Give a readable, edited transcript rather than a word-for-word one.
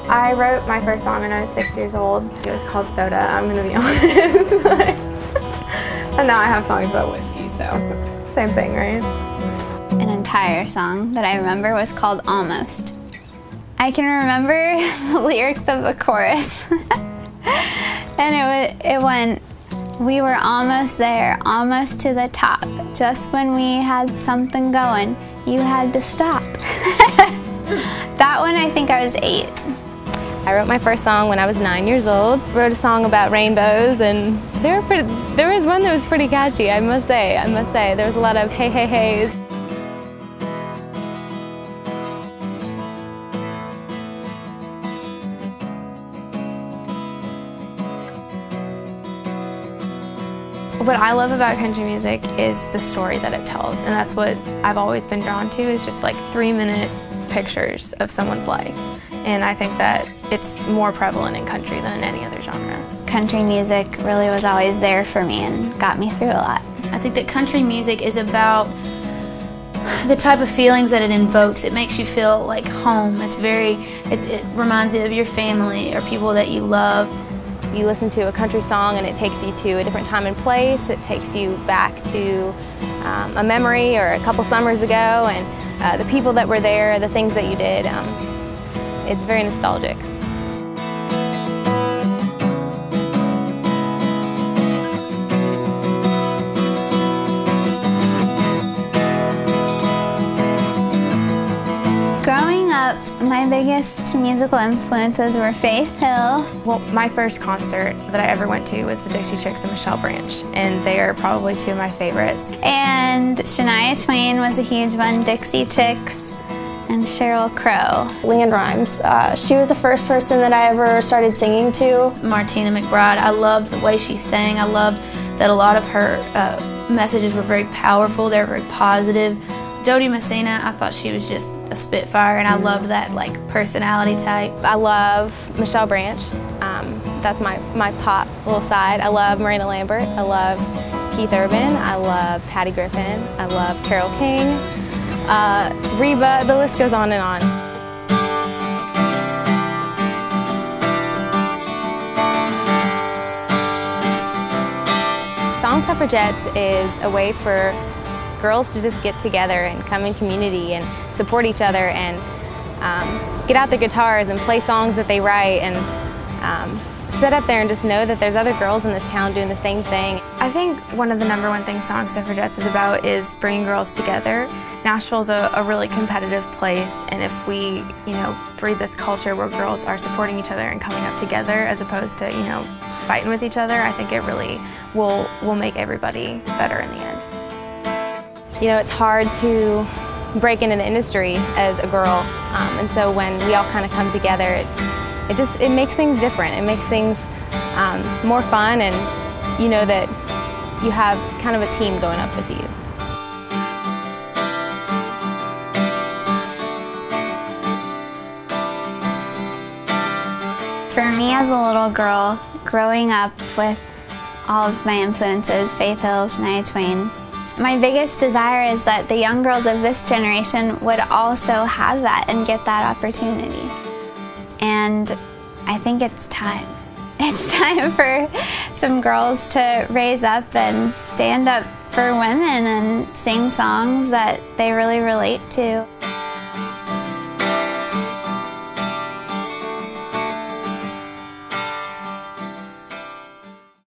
I wrote my first song when I was 6 years old. It was called Soda, I'm gonna be honest. And now I have songs about whiskey, so same thing, right? An entire song that I remember was called Almost. I can remember the lyrics of the chorus. And it went, "We were almost there, almost to the top. Just when we had something going, you had to stop." That one, I think I was 8. I wrote my first song when I was 9 years old. Wrote a song about rainbows, and there was one that was pretty catchy, I must say. There was a lot of hey, hey, heys. What I love about country music is the story that it tells, and that's what I've always been drawn to, is just like 3-minute pictures of someone's life. And I think that it's more prevalent in country than in any other genre. Country music really was always there for me and got me through a lot. I think that country music is about the type of feelings that it invokes. It makes you feel like home. It reminds you of your family or people that you love. You listen to a country song and it takes you to a different time and place. It takes you back to a memory or a couple summers ago, and the people that were there, the things that you did. It's very nostalgic. Growing up, my biggest musical influences were Faith Hill. Well, my first concert that I ever went to was the Dixie Chicks and Michelle Branch, and they are probably 2 of my favorites. And Shania Twain was a huge one, Dixie Chicks, and Sheryl Crow. Leanne Rimes. She was the first person that I ever started singing to. Martina McBride, I love the way she sang. I love that a lot of her messages were very powerful. They were very positive. Jody Messina, I thought she was just a spitfire, and I loved that personality type. I love Michelle Branch. That's my pop little side. I love Miranda Lambert. I love Keith Urban. I love Patty Griffin. I love Carole King. Reba, the list goes on and on. Song Suffragettes is a way for girls to just get together and come in community and support each other and get out their guitars and play songs that they write and sit up there and just know that there's other girls in this town doing the same thing. I think one of the #1 things Song Suffragettes is about is bringing girls together. Nashville's a really competitive place, and if we, breed this culture where girls are supporting each other and coming up together as opposed to, fighting with each other, I think it really will make everybody better in the end. It's hard to break into the industry as a girl, and so when we all kind of come together, it makes things different. It makes things more fun, and you know that you have kind of a team going up with you. For me as a little girl, growing up with all of my influences, Faith Hill, Shania Twain, my biggest desire is that the young girls of this generation would also have that and get that opportunity. And I think it's time. It's time for some girls to raise up and stand up for women and sing songs that they really relate to.